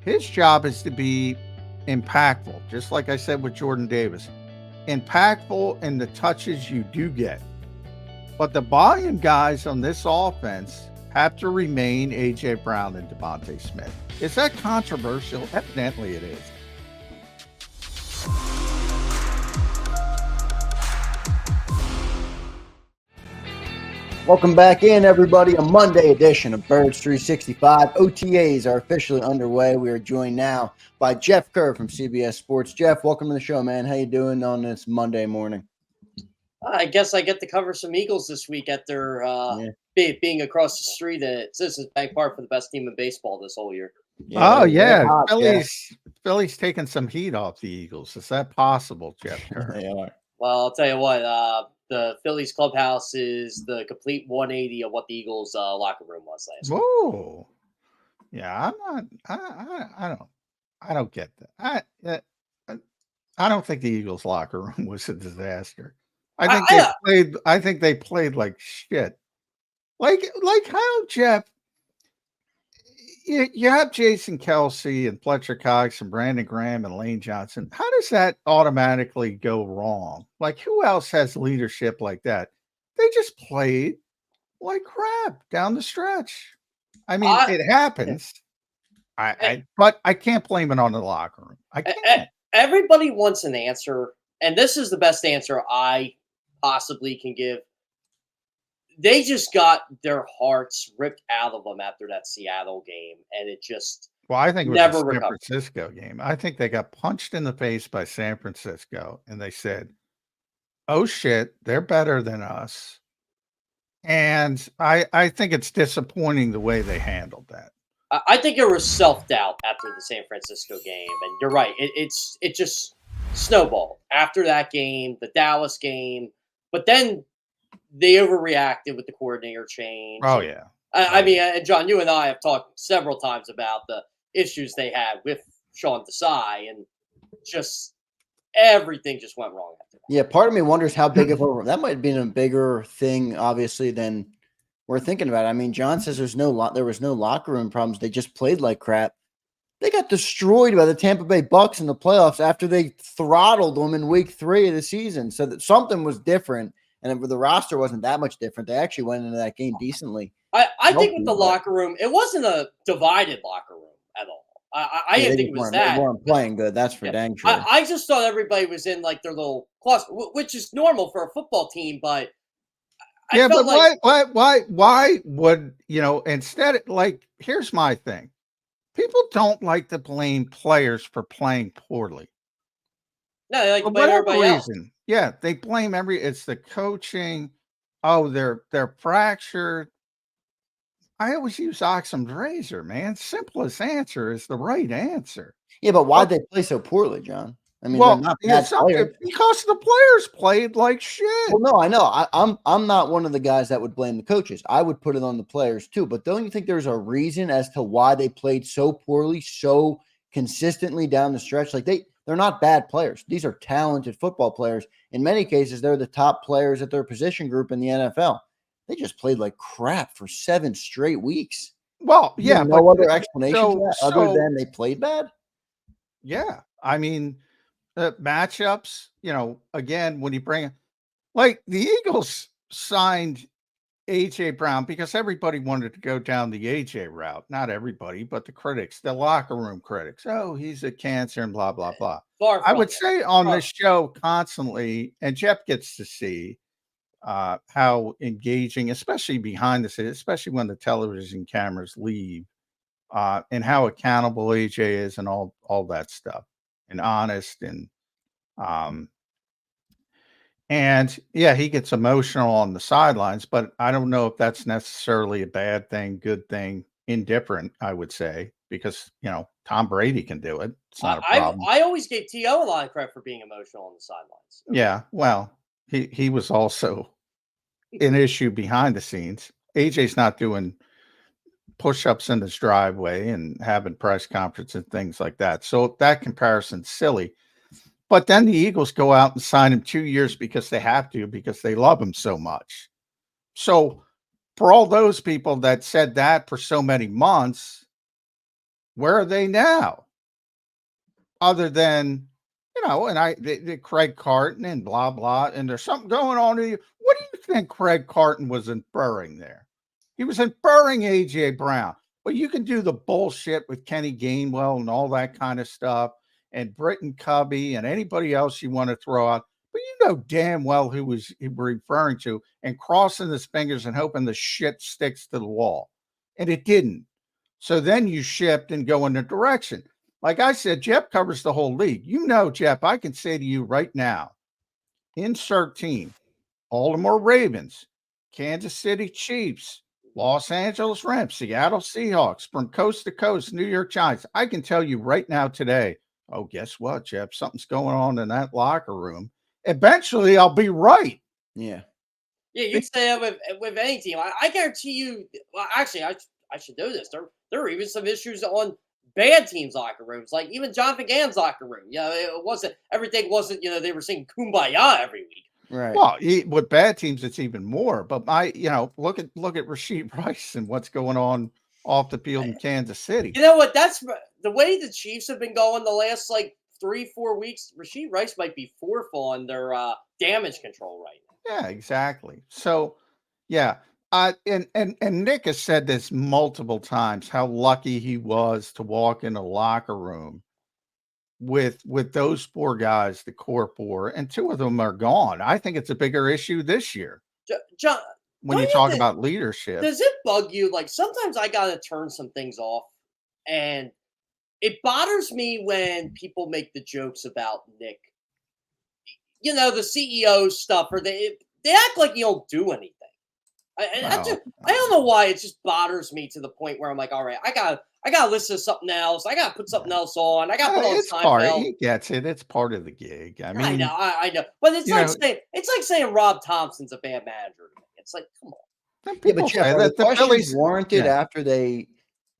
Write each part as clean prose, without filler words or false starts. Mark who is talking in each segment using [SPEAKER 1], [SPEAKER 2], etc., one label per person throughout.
[SPEAKER 1] His job is to be impactful, just like I said with Jordan Davis. Impactful in the touches you do get. But the volume guys on this offense have to remain A.J. Brown and Devontae Smith. Is that controversial? Evidently it is.
[SPEAKER 2] Welcome back in, everybody. A Monday edition of Birds 365. OTAs are officially underway. We are joined now by Jeff Kerr from CBS Sports. Jeff, welcome to the show, man. How you doing on this Monday morning?
[SPEAKER 3] I guess I get to cover some Eagles this week after being across the street at Citizens Bank Park for the best team in baseball this whole year.
[SPEAKER 1] Yeah, hot, Philly's taking some heat off the Eagles. Is that possible, Jeff Kerr?
[SPEAKER 2] They are.
[SPEAKER 3] Well, I'll tell you what. The Phillies clubhouse is the complete 180 of what the Eagles locker room was last week.
[SPEAKER 1] Whoa. Yeah, I don't get that. I don't think the Eagles locker room was a disaster. I think they played like shit. Like how, Jeff, you have Jason Kelsey and Fletcher Cox and Brandon Graham and Lane Johnson. How does that automatically go wrong? Like, who else has leadership like that? They just played like crap down the stretch. I mean, it happens. But I can't blame it on the locker room. I can't.
[SPEAKER 3] Everybody wants an answer, and this is the best answer I possibly can give. They just got their hearts ripped out of them after that Seattle game, and it just
[SPEAKER 1] I think it was the San Francisco game. I think they got punched in the face by San Francisco, and they said, "Oh shit, they're better than us." And I think it's disappointing the way they handled that.
[SPEAKER 3] I think there was self-doubt after the San Francisco game, and you're right. It just snowballed after that game, the Dallas game, but then they overreacted with the coordinator change.
[SPEAKER 1] Oh, yeah.
[SPEAKER 3] I mean, John, you and I have talked several times about the issues they had with Sean Desai, and just everything just went wrong after that.
[SPEAKER 2] Yeah, part of me wonders how big of that might have been a bigger thing, obviously, than we're thinking about. I mean, John says there was no locker room problems. They just played like crap. They got destroyed by the Tampa Bay Bucks in the playoffs after they throttled them in week 3 of the season. So that something was different. And the roster wasn't that much different. They actually went into that game decently.
[SPEAKER 3] I think with the locker room, it wasn't a divided locker room at all. I didn't think it was that.
[SPEAKER 2] They weren't playing good. That's for dang sure.
[SPEAKER 3] I just thought everybody was in like their little cluster, which is normal for a football team. But
[SPEAKER 1] why would, instead, like, here's my thing. People don't like to blame players for playing poorly.
[SPEAKER 3] No, they like to blame everybody else.
[SPEAKER 1] Yeah, they blame it's the coaching. Oh, they're fractured. I always use Occam's razor, man. Simplest answer is the right answer.
[SPEAKER 2] Yeah, but why'd they play so poorly, John? I mean, they're not bad players.
[SPEAKER 1] Because the players played like shit.
[SPEAKER 2] Well, no, I know. I'm not one of the guys that would blame the coaches. I would put it on the players too. But don't you think there's a reason as to why they played so poorly, so consistently down the stretch? Like they're not bad players. These are talented football players. In many cases, they're the top players at their position group in the NFL. They just played like crap for 7 straight weeks.
[SPEAKER 1] Well, yeah.
[SPEAKER 2] No other explanation other than they played bad?
[SPEAKER 1] Yeah. I mean, matchups, again, when you bring like the Eagles signed A.J. Brown because everybody wanted to go down the A.J. route. Not everybody, but the critics, the locker room critics. Oh, he's a cancer and blah, blah, blah. I would say on this show constantly, and Jeff gets to see how engaging, especially behind the scenes, especially when the television cameras leave, and how accountable AJ is and all that stuff, and honest, and yeah, he gets emotional on the sidelines, but I don't know if that's necessarily a bad thing, good thing, indifferent, I would say, because Tom Brady can do it. It's not a problem.
[SPEAKER 3] I always gave T.O. a lot of credit for being emotional on the sidelines.
[SPEAKER 1] Yeah, well, he was also an issue behind the scenes. AJ's not doing push-ups in his driveway and having press conferences and things like that. So that comparison's silly. But then the Eagles go out and sign him 2 years because they have to, because they love him so much. So for all those people that said that for so many months, Where are they now? Other than, and the Craig Carton and blah, blah, and there's something going on in you. What do you think Craig Carton was inferring there? He was inferring A.J. Brown. But you can do the bullshit with Kenny Gainwell and all that kind of stuff, and Britton Covey and anybody else you want to throw out. But you know damn well who was he referring to, and crossing his fingers and hoping the shit sticks to the wall. And it didn't. So then you shift and go in a direction. Like I said, Jeff covers the whole league. You know, Jeff, I can say to you right now, insert team, Baltimore Ravens, Kansas City Chiefs, Los Angeles Rams, Seattle Seahawks, from coast to coast, New York Giants. I can tell you right now today, oh, guess what, Jeff? Something's going on in that locker room. Eventually, I'll be right.
[SPEAKER 2] Yeah.
[SPEAKER 3] Yeah, you'd say that with any team. I guarantee you. Well, actually, I should know this. There were even some issues on bad teams' locker rooms, like even Jonathan Gannon's locker room. It wasn't everything. Wasn't they were singing "Kumbaya" every week.
[SPEAKER 2] Right.
[SPEAKER 1] Well, with bad teams, it's even more. But look at Rashid Rice and what's going on off the field in Kansas City.
[SPEAKER 3] You know what? That's the way the Chiefs have been going the last 3-4 weeks. Rashid Rice might be fourth on their damage control right now.
[SPEAKER 1] Yeah, exactly. So, yeah. And Nick has said this multiple times, how lucky he was to walk in a locker room with those four guys, the core four, and two of them are gone. I think it's a bigger issue this year.
[SPEAKER 3] John,
[SPEAKER 1] when you talk about leadership.
[SPEAKER 3] Does it bug you? Like sometimes I gotta turn some things off, and it bothers me when people make the jokes about Nick. The CEO stuff, or they act like you don't do anything. I don't know why it just bothers me to the point where I'm like, all right, I gotta listen to something else. I gotta put something else on. I gotta put on Seinfeld.
[SPEAKER 1] He gets it. It's part of the gig. I mean,
[SPEAKER 3] I know, but it's like saying Rob Thompson's a bad manager. It's like, come on.
[SPEAKER 2] Yeah, but Jeff, are the questions warranted after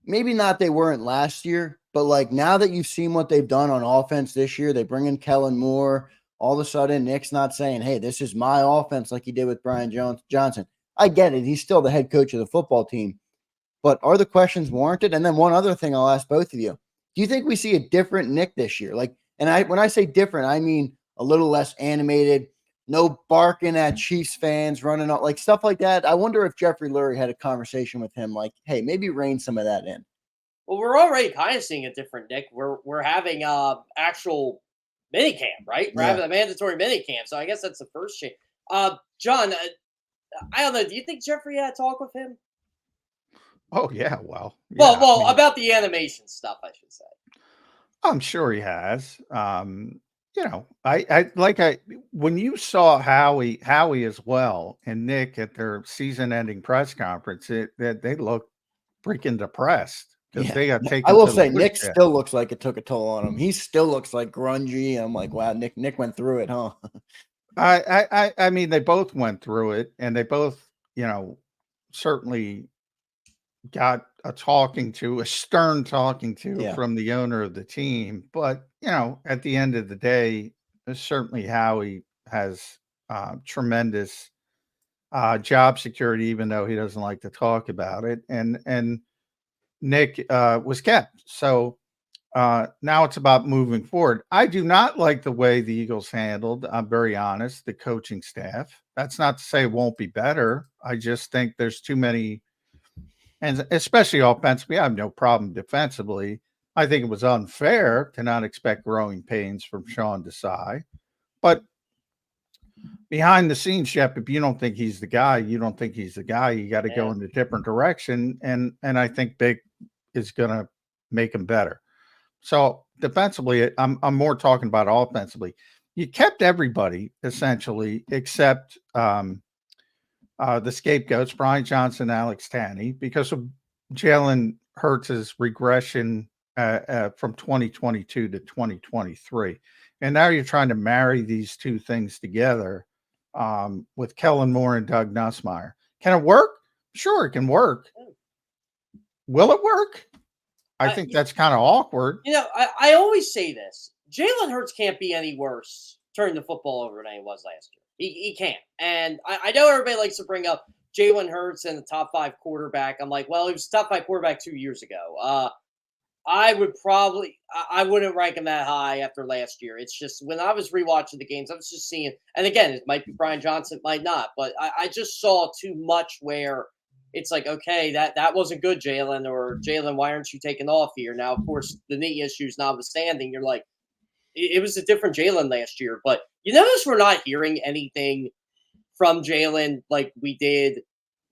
[SPEAKER 2] maybe not they weren't last year, but like now that you've seen what they've done on offense this year, they bring in Kellen Moore. All of a sudden, Nick's not saying, hey, this is my offense like he did with Brian Johnson. I get it. He's still the head coach of the football team. But are the questions warranted? And then one other thing I'll ask both of you. Do you think we see a different Nick this year? When I say different, I mean a little less animated, no barking at Chiefs fans, running out, like stuff like that. I wonder if Jeffrey Lurie had a conversation with him like, hey, maybe rein some of that in.
[SPEAKER 3] Well, we're already kind of seeing a different Nick. We're having actual minicamp, right? We're having a mandatory minicamp. So I guess that's the first change. John, I don't know. Do you think Jeffrey had a talk with him?
[SPEAKER 1] Oh, yeah. Well,
[SPEAKER 3] about the animation stuff, I should say.
[SPEAKER 1] I'm sure he has. When you saw Howie as well and Nick at their season-ending press conference, that they looked freaking depressed because they got taken.
[SPEAKER 2] I will say, Nick still looks like it took a toll on him. He still looks like grungy. I'm like, wow, Nick went through it, huh?
[SPEAKER 1] I mean, they both went through it, and they both, certainly got a stern talking to from the owner of the team. But, at the end of the day, certainly Howie has tremendous job security, even though he doesn't like to talk about it. And Nick was kept. So now it's about moving forward. I do not like the way the Eagles handled, I'm very honest, the coaching staff. That's not to say it won't be better. I just think there's too many, and especially offensively. I have no problem defensively. I think it was unfair to not expect growing pains from Sean Desai. But behind the scenes, Shep, if you don't think he's the guy, you don't think he's the guy. You got to go in a different direction. And I think Big is going to make him better. So defensively, I'm more talking about offensively. You kept everybody essentially except the scapegoats, Brian Johnson, Alex Tanney, because of Jalen Hurts' regression from 2022 to 2023. And now you're trying to marry these two things together with Kellen Moore and Doug Nussmeier. Can it work? Sure, it can work. Will it work? I think that's kind of awkward.
[SPEAKER 3] I always say this. Jalen Hurts can't be any worse turning the football over than he was last year. He can't. And I know everybody likes to bring up Jalen Hurts and the top 5 quarterback. I'm like, well, he was top 5 quarterback 2 years ago. I would probably I wouldn't rank him that high after last year. It's just when I was rewatching the games, I was just seeing, and again, it might be Brian Johnson, it might not, but I just saw too much where it's like, okay, that wasn't good, Jalen, or Jalen, why aren't you taking off here? Now, of course, the knee issues notwithstanding, you're like, it was a different Jalen last year. But you notice we're not hearing anything from Jalen like we did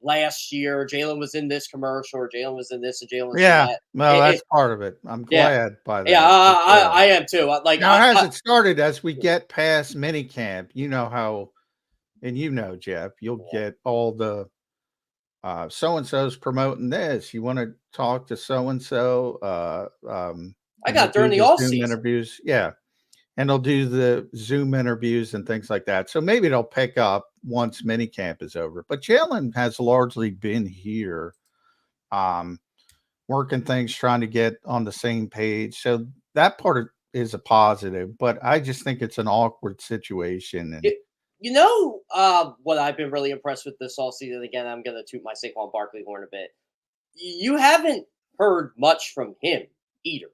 [SPEAKER 3] last year. Jalen was in this commercial, or Jalen was in this, and Jalen was in
[SPEAKER 1] Yeah,
[SPEAKER 3] that.
[SPEAKER 1] well, that's part of it. I'm
[SPEAKER 3] Yeah.
[SPEAKER 1] glad by that.
[SPEAKER 3] Yeah,
[SPEAKER 1] Yeah.
[SPEAKER 3] I am too. Like,
[SPEAKER 1] Now, has it started as we get past minicamp? You know how, and you know, Jeff, you'll get all the so and so's promoting this. You want to talk to so and so?
[SPEAKER 3] I got during the off season
[SPEAKER 1] interviews, yeah, and they'll do the Zoom interviews and things like that. So maybe they'll pick up once minicamp is over. But Jalen has largely been here, working things, trying to get on the same page. So that part is a positive, but I just think it's an awkward situation. And
[SPEAKER 3] you know what I've been really impressed with this all season. Again, I'm going to toot my Saquon Barkley horn a bit. You haven't heard much from him either.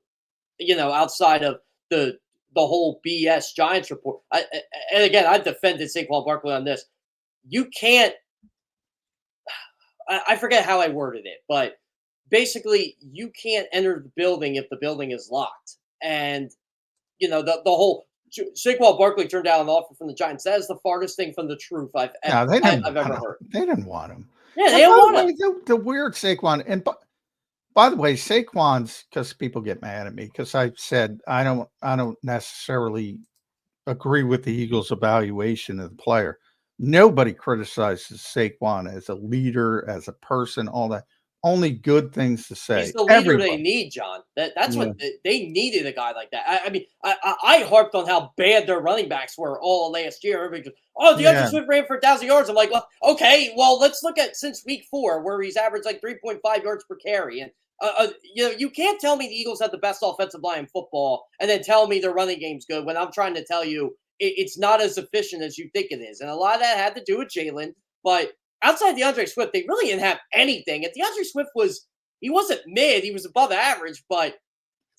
[SPEAKER 3] You know, outside of the whole BS Giants report. And again, I defended Saquon Barkley on this. You can't. I forget how I worded it, but basically, you can't enter the building if the building is locked. And you know the whole Saquon Barkley turned down an offer from the Giants. That is the farthest thing from the truth I've ever heard.
[SPEAKER 1] They didn't want him.
[SPEAKER 3] Yeah, they don't want him.
[SPEAKER 1] The weird Saquon. And by the way, Saquon's, because people get mad at me because I said I don't necessarily agree with the Eagles' evaluation of the player. Nobody criticizes Saquon as a leader, as a person, all that. Only good things to say.
[SPEAKER 3] He's the leader they need, John. That's what they needed, a guy like that. I mean, I harped on how bad their running backs were all last year. Everybody goes, "Oh, DeAndre Swift ran for 1,000 yards." I'm like, well, okay, well, let's look at since week 4 where he's averaged like 3.5 yards per carry. And you know, you can't tell me the Eagles have the best offensive line in football and then tell me their running game's good when I'm trying to tell you it's not as efficient as you think it is. And a lot of that had to do with Jalen, but outside DeAndre Swift, they really didn't have anything. And DeAndre Swift he wasn't mid, he was above average, but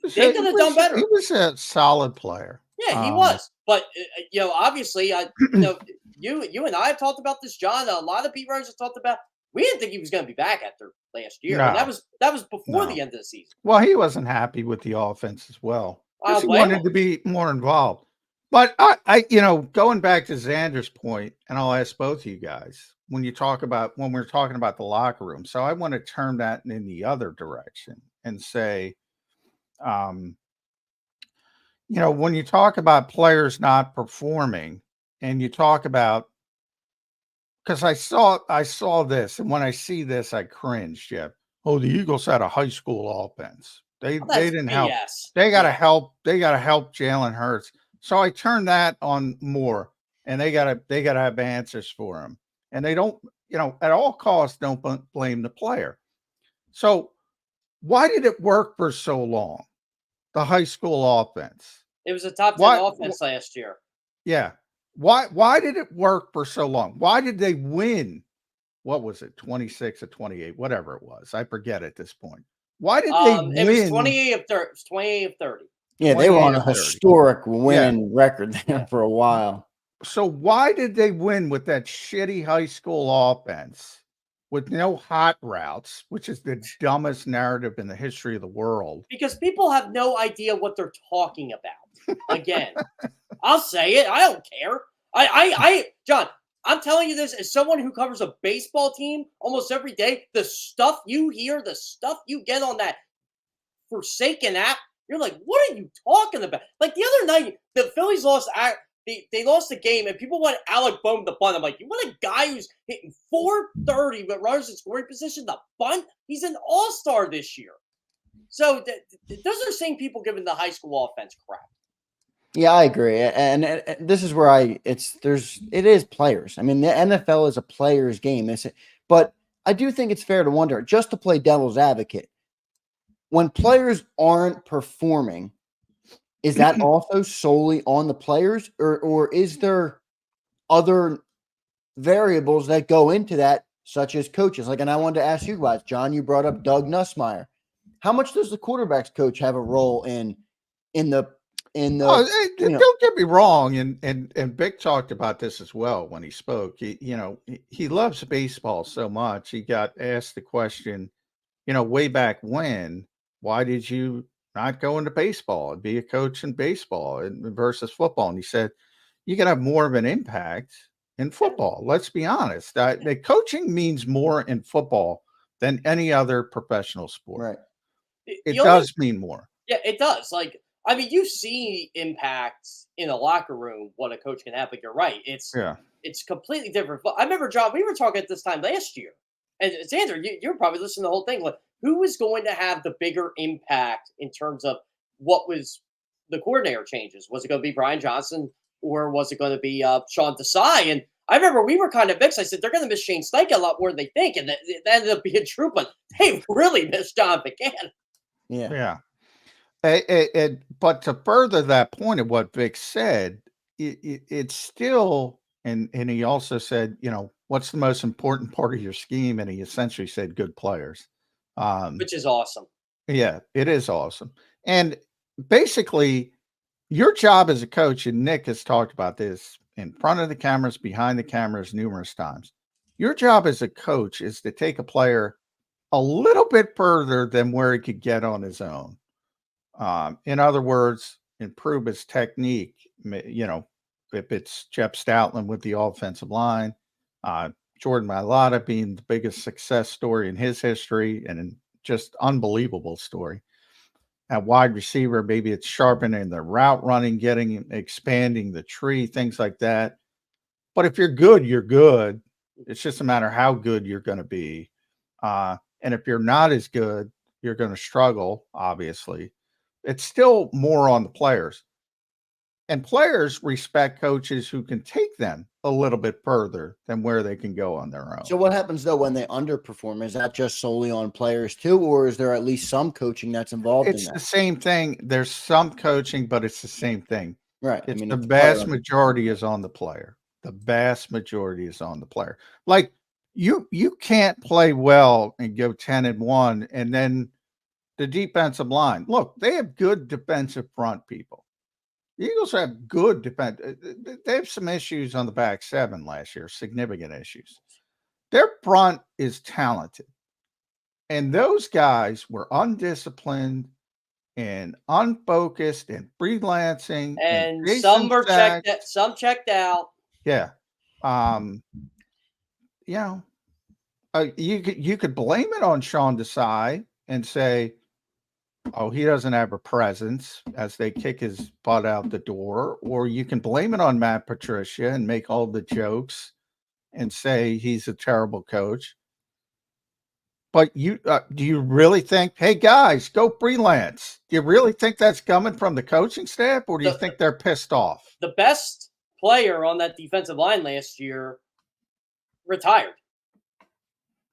[SPEAKER 3] they could have done better.
[SPEAKER 1] He was a solid player.
[SPEAKER 3] Yeah, he was. But you know, obviously, you know, you and I have talked about this, John. A lot of beat writers have talked about. We didn't think he was going to be back after last year, and that was before the end of the season.
[SPEAKER 1] Well, he wasn't happy with the offense as well. He wanted to be more involved. But I, you know, going back to Xander's point, and I'll ask both of you guys when we're talking about the locker room. So I want to turn that in the other direction and say, you know, when you talk about players not performing, and you talk about, because I saw this, and when I see this, I cringe, Jeff. Oh, the Eagles had a high school offense. They didn't help. They got to help. They got to help Jalen Hurts. So I turn that on more, and they gotta have answers for him. And they don't, you know, at all costs, don't blame the player. So why did it work for so long? The high school offense.
[SPEAKER 3] It was a top 10 offense last year.
[SPEAKER 1] Yeah. Why did it work for so long? Why did they win? What was it? 26 or 28, whatever it was. I forget at this point. Why did they win?
[SPEAKER 3] It was 28 of 30.
[SPEAKER 2] Yeah, they were on a historic winning record there for a while.
[SPEAKER 1] So why did they win with that shitty high school offense with no hot routes, which is the dumbest narrative in the history of the world?
[SPEAKER 3] Because people have no idea what they're talking about. Again, I'll say it. I don't care. John, I'm telling you this as someone who covers a baseball team almost every day. The stuff you hear, the stuff you get on that Forsaken app, you're like, what are you talking about? Like the other night, the Phillies lost. They lost the game, and people want Alec Bohm to bunt. I'm like, you want a guy who's hitting 430 but runners in scoring position to bunt? He's an all-star this year. So those are the same people giving the high school offense crap.
[SPEAKER 2] Yeah, I agree, and this is where it is players. I mean, the NFL is a players' game, but I do think it's fair to wonder, just to play devil's advocate, when players aren't performing, is that also solely on the players, or is there other variables that go into that, such as coaches? Like, and I wanted to ask you guys, John, you brought up Doug Nussmeier. how much does the quarterbacks coach have a role in the
[SPEAKER 1] don't get me wrong, and Vic talked about this as well when he spoke. He loves baseball so much. He got asked the question, way back when, why did you not go into baseball and be a coach in baseball versus football? And he said, you can have more of an impact in football. Let's be honest. The coaching means more in football than any other professional sport.
[SPEAKER 2] right.
[SPEAKER 1] It does mean more.
[SPEAKER 3] Yeah, it does. Like, I mean, you see impacts in a locker room, what a coach can have, but you're right. It's completely different. But I remember, John, we were talking at this time last year, and Xander, you're probably listening to the whole thing. Like, who was going to have the bigger impact in terms of what was the coordinator changes? Was it going to be Brian Johnson, or was it going to be Sean Desai? And I remember we were kind of mixed. I said, they're going to miss Shane Steichen a lot more than they think. And that ended up being true, but they really missed John McCann.
[SPEAKER 2] Yeah.
[SPEAKER 1] But to further that point of what Vic said, it's still, and he also said, what's the most important part of your scheme? And he essentially said good players.
[SPEAKER 3] Which is awesome.
[SPEAKER 1] Yeah, it is awesome. And basically, your job as a coach, and Nick has talked about this in front of the cameras, behind the cameras numerous times. Your job as a coach is to take a player a little bit further than where he could get on his own. In other words, improve his technique. If it's Jeff Stoutland with the offensive line, Jordan Mailata being the biggest success story in his history and just unbelievable story. At wide receiver, maybe it's sharpening the route running, expanding the tree, things like that. But if you're good, you're good. It's just a matter how good you're going to be. And if you're not as good, you're going to struggle, obviously. It's still more on the players. And players respect coaches who can take them a little bit further than where they can go on their own.
[SPEAKER 2] So what happens, though, when they underperform? Is that just solely on players, too, or is there at least some coaching that's involved in that?
[SPEAKER 1] It's the same thing. There's some coaching, but it's the same thing.
[SPEAKER 2] Right.
[SPEAKER 1] It's the vast majority is on the player. The vast majority is on the player. Like, you can't play well and go 10-1, and then the defensive line. Look, they have good defensive front people. The Eagles have good defense. They have some issues on the back seven last year, significant issues. Their front is talented. And those guys were undisciplined and unfocused and freelancing.
[SPEAKER 3] And some were checked out.
[SPEAKER 1] Yeah. You could blame it on Sean Desai and say, oh, he doesn't have a presence as they kick his butt out the door. Or you can blame it on Matt Patricia and make all the jokes and say he's a terrible coach. But do you really think, hey, guys, go freelance? Do you really think that's coming from the coaching staff, or do you think they're pissed off?
[SPEAKER 3] The best player on that defensive line last year retired.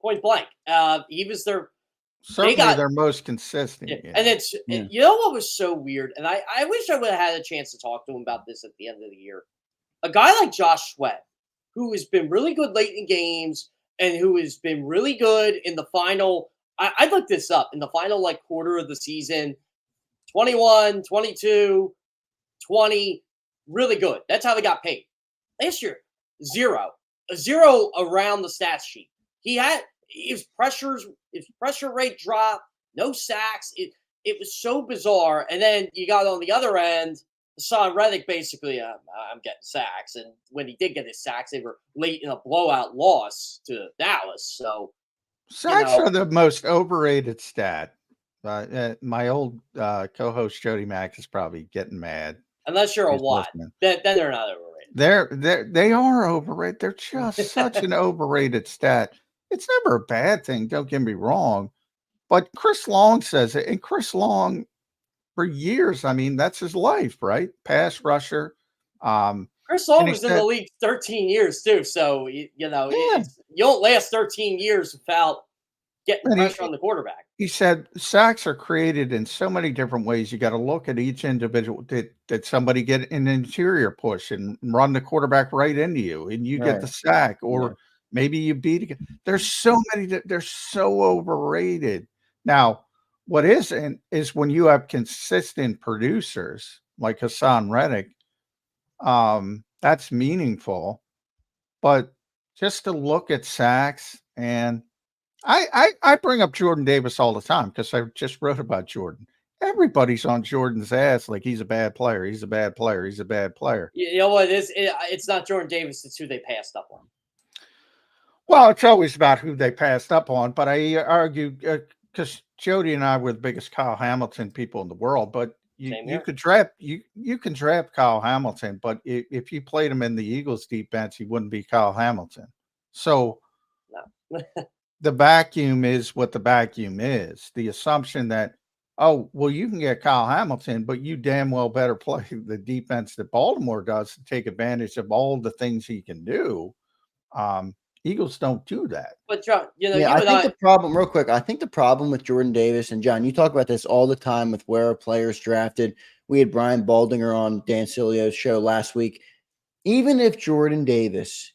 [SPEAKER 3] Point blank. He was their...
[SPEAKER 1] Certainly their most consistent.
[SPEAKER 3] Yeah. And it's you know what was so weird, and I wish I would have had a chance to talk to him about this at the end of the year. A guy like Josh Sweat, who has been really good late in games and who has been really good in the final. I looked this up in the final quarter of the season, 21, 22, 20, really good. That's how they got paid. Last year, a zero around the stats sheet. His pressure rate dropped, no sacks. It was so bizarre. And then you got on the other end, Hassan Reddick basically, I'm getting sacks. And when he did get his sacks, they were late in a blowout loss to Dallas. So
[SPEAKER 1] sacks are the most overrated stat. My old co-host Jody Mack is probably getting mad.
[SPEAKER 3] Unless you're a Watt, then they're not overrated.
[SPEAKER 1] They are overrated. They're just such an overrated stat. It's never a bad thing, don't get me wrong. But Chris Long says it, and Chris Long, for years, I mean, that's his life, right? Pass rusher.
[SPEAKER 3] Chris Long was in the league 13 years, too. So, you don't last 13 years without getting pressure on the quarterback.
[SPEAKER 1] He said sacks are created in so many different ways. You got to look at each individual. Did somebody get an interior push and run the quarterback right into you, and you get the sack, or maybe you beat it. There's so many. They're so overrated. Now, What isn't is when you have consistent producers like Hassan Reddick, that's meaningful. But just to look at sacks, and I bring up Jordan Davis all the time because I just wrote about Jordan. Everybody's on Jordan's ass like he's a bad player. He's a bad player. He's a bad player.
[SPEAKER 3] You know what it is? It's not Jordan Davis. It's who they passed up on.
[SPEAKER 1] Well, it's always about who they passed up on, but I argue because Jody and I were the biggest Kyle Hamilton people in the world. But you could draft you can draft Kyle Hamilton, but if you played him in the Eagles defense, he wouldn't be Kyle Hamilton. So
[SPEAKER 3] No.
[SPEAKER 1] the vacuum is what the vacuum is. The assumption that, oh, well, you can get Kyle Hamilton, but you damn well better play the defense that Baltimore does to take advantage of all the things he can do. Eagles don't do that.
[SPEAKER 3] But John,
[SPEAKER 2] I think the problem, real quick, I think the problem with Jordan Davis, and John, you talk about this all the time with where a player's drafted. We had Brian Baldinger on Dan Silio's show last week. Even if Jordan Davis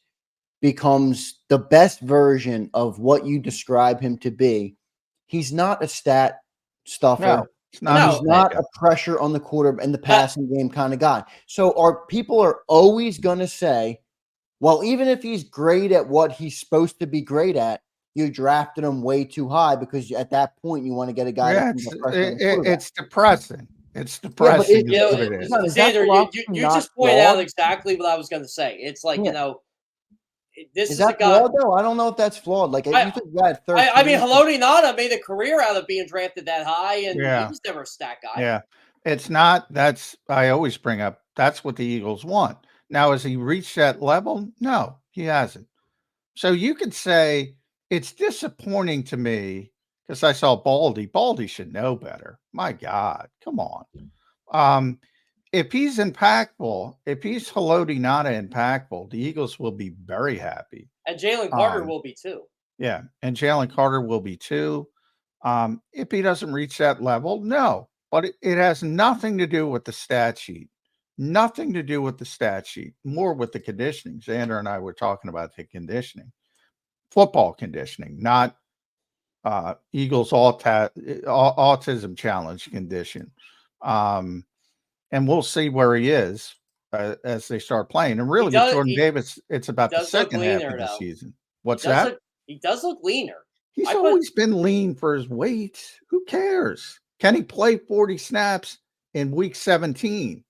[SPEAKER 2] becomes the best version of what you describe him to be, he's not a stat stuffer.
[SPEAKER 1] No,
[SPEAKER 2] he's not a pressure on the quarter and the passing game kind of guy. So people are always going to say, well, even if he's great at what he's supposed to be great at, you drafted him way too high because at that point you want to get a guy.
[SPEAKER 1] Yeah, it's depressing. It's depressing.
[SPEAKER 3] Xander, you just pointed out exactly what I was going to say. It's like, this is
[SPEAKER 2] that
[SPEAKER 3] a guy.
[SPEAKER 2] Flawed, though? I don't know if that's flawed. Like, I
[SPEAKER 3] mean, Haloti Ngata made a career out of being drafted that high, and he was never a stat guy.
[SPEAKER 1] Yeah, it's not. I always bring up. That's what the Eagles want. Now, has he reached that level? No, he hasn't. So you could say it's disappointing to me because I saw Baldy. Baldy should know better. My God, come on. If he's impactful, if he's Haloti Ngata impactful, the Eagles will be very happy.
[SPEAKER 3] And Jalen Carter will be too.
[SPEAKER 1] Yeah, and Jalen Carter will be too. If he doesn't reach that level, no. But it has nothing to do with the stat sheet. Nothing to do with the stat sheet. More with the conditioning. Xander and I were talking about the conditioning. Football conditioning, not Eagles autism challenge condition. And we'll see where he is as they start playing. And really, with Jordan Davis, it's about the second half of the season. What's that?
[SPEAKER 3] He does look leaner.
[SPEAKER 1] He's always been lean for his weight. Who cares? Can he play 40 snaps in week 17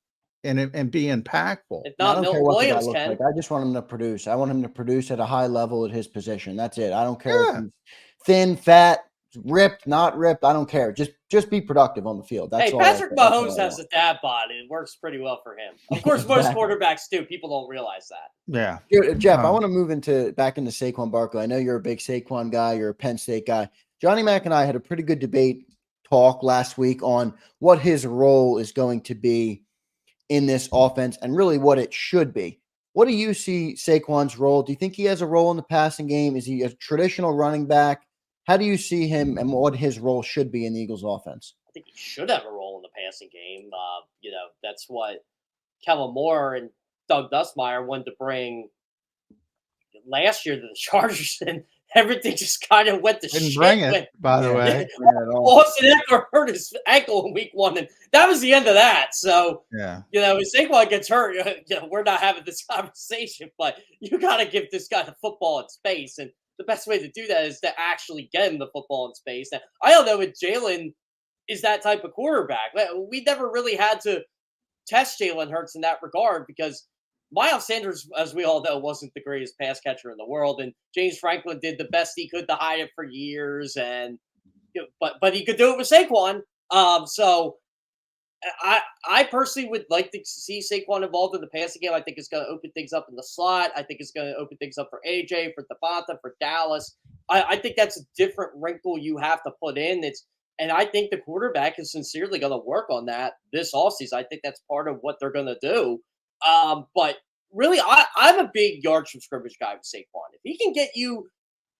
[SPEAKER 1] and be impactful?
[SPEAKER 3] If not, Milton Williams can.
[SPEAKER 2] Like. I just want him to produce. I want him to produce at a high level at his position. That's it. I don't care if he's thin, fat, ripped, not ripped. I don't care. Just be productive on the field. That's all.
[SPEAKER 3] Patrick Mahomes has a dad bod. It works pretty well for him. Of course, most quarterbacks do. People don't realize that.
[SPEAKER 1] Yeah.
[SPEAKER 2] Jeff, I want to move back into Saquon Barkley. I know you're a big Saquon guy. You're a Penn State guy. Johnny Mack and I had a pretty good debate talk last week on what his role is going to be in this offense and really what it should be. What do you see Saquon's role? Do you think he has a role in the passing game? Is he a traditional running back? How do you see him and what his role should be in the Eagles offense?
[SPEAKER 3] I think he should have a role in the passing game. That's what Kellen Moore and Doug Nussmeier wanted to bring last year to the Chargers, and everything just kind of went to shit.
[SPEAKER 1] Didn't bring it, by the way.
[SPEAKER 3] Austin Eckler hurt his ankle in week 1, and that was the end of that. So, if Saquon gets hurt, we're not having this conversation, but you got to give this guy the football in space, and the best way to do that is to actually get him the football in space. Now, I don't know if Jalen is that type of quarterback. We never really had to test Jalen Hurts in that regard because Miles Sanders, as we all know, wasn't the greatest pass catcher in the world, and James Franklin did the best he could to hide it for years. And but he could do it with Saquon. So I personally would like to see Saquon involved in the passing game. I think it's going to open things up in the slot. I think it's going to open things up for AJ, for Devonta, for Dallas. I think that's a different wrinkle you have to put in. And I think the quarterback is sincerely going to work on that this offseason. I think that's part of what they're going to do. But really, I'm a big yards from scrimmage guy with Saquon. If he can get you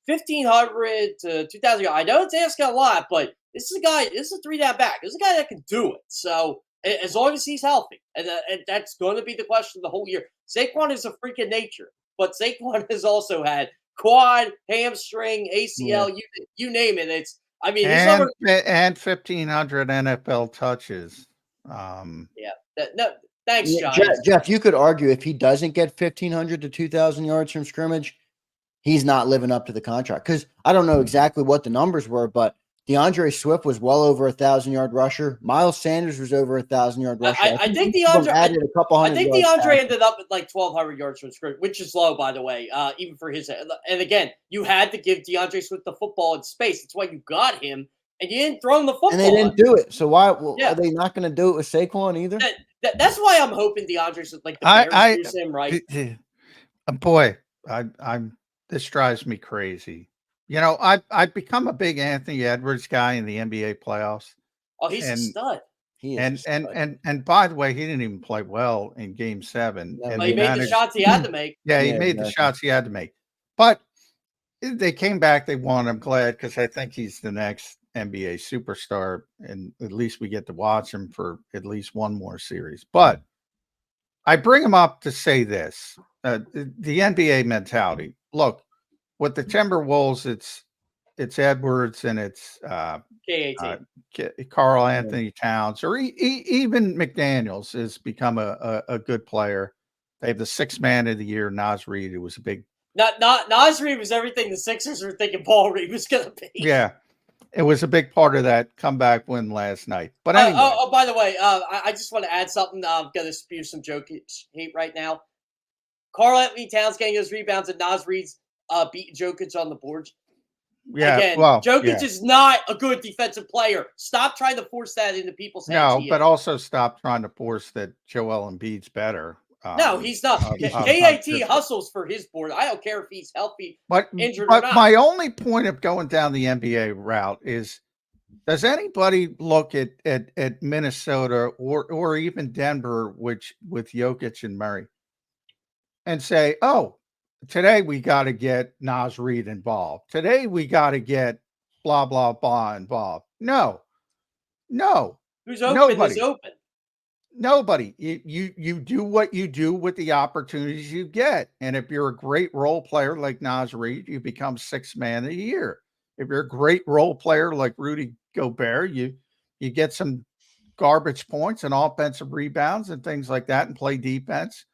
[SPEAKER 3] 1,500 to 2,000, I know it's asking a lot, but this is a 3-down back. This is a guy that can do it. So as long as he's healthy, and that's going to be the question the whole year. Saquon is a freak of nature, but Saquon has also had quad, hamstring, ACL, you name it. I mean, his
[SPEAKER 1] and
[SPEAKER 3] number.
[SPEAKER 1] and 1,500 NFL touches.
[SPEAKER 3] Yeah. No, thanks,
[SPEAKER 2] Yeah,
[SPEAKER 3] Giants.
[SPEAKER 2] Jeff, you could argue if he doesn't get 1,500 to 2,000 yards from scrimmage, he's not living up to the contract. Because I don't know exactly what the numbers were, but DeAndre Swift was well over 1,000-yard rusher. Miles Sanders was over 1,000-yard rusher.
[SPEAKER 3] I think
[SPEAKER 2] each of them
[SPEAKER 3] DeAndre
[SPEAKER 2] added a couple
[SPEAKER 3] I
[SPEAKER 2] hundred
[SPEAKER 3] think
[SPEAKER 2] yards
[SPEAKER 3] DeAndre
[SPEAKER 2] back.
[SPEAKER 3] ended up at like 1,200 yards from scrimmage, which is low, by the way, even for his. And again, you had to give DeAndre Swift the football in space. That's why you got him, and you didn't throw him the football.
[SPEAKER 2] And they didn't do it. So why
[SPEAKER 3] Yeah.
[SPEAKER 2] are they not going to do it with Saquon either?
[SPEAKER 3] That's why I'm hoping DeAndre Swift, like the Bears use him, right?
[SPEAKER 1] Boy, I'm this drives me crazy. You know, I've become a big Anthony Edwards guy in the NBA playoffs.
[SPEAKER 3] Oh, he's a stud.
[SPEAKER 2] He is
[SPEAKER 1] And by the way, he didn't even play well in Game 7.
[SPEAKER 2] No,
[SPEAKER 1] and
[SPEAKER 3] But he made the shots he had to make.
[SPEAKER 1] Yeah, he
[SPEAKER 2] Yeah,
[SPEAKER 1] made the
[SPEAKER 2] exactly.
[SPEAKER 1] shots he had to make. But they came back, they won. I'm glad because I think he's the next NBA superstar, and at least we get to watch him for at least one more series. But I bring him up to say this: the NBA mentality. Look, with the Timberwolves, it's Edwards and it's Carl Anthony Towns, or even McDaniels has become a good player. They have the 6th man of the year, Naz Reid, who was a big.
[SPEAKER 3] Naz Reid was everything the Sixers were thinking Paul Reed was going to be.
[SPEAKER 1] Yeah, it was a big part of that comeback win last night. But anyway.
[SPEAKER 3] By the way, I just want to add something. I'm going to spew some Jokic hate right now. Carl Anthony Towns getting those rebounds and Naz Reid's beating Jokic on the board.
[SPEAKER 1] Yeah,
[SPEAKER 3] again, Jokic is not a good defensive player. Stop trying to force that into people's heads.
[SPEAKER 1] No, but also stop trying to force that Joel Embiid's better.
[SPEAKER 3] No, he's not. KAT hustles for his board. I don't care if he's healthy, injured or not.
[SPEAKER 1] My only point of going down the NBA route is, does anybody look at Minnesota or even Denver, with Jokic and Murray, and say, oh, today we got to get Naz Reid involved. Today we got to get blah, blah, blah involved. No.
[SPEAKER 3] Who's open
[SPEAKER 1] Nobody.
[SPEAKER 3] is open.
[SPEAKER 1] Nobody. You do what you do with the opportunities you get. And if you're a great role player like Naz Reid, you become 6th man of the year. If you're a great role player like Rudy Gobert, you get some garbage points and offensive rebounds and things like that and play defense.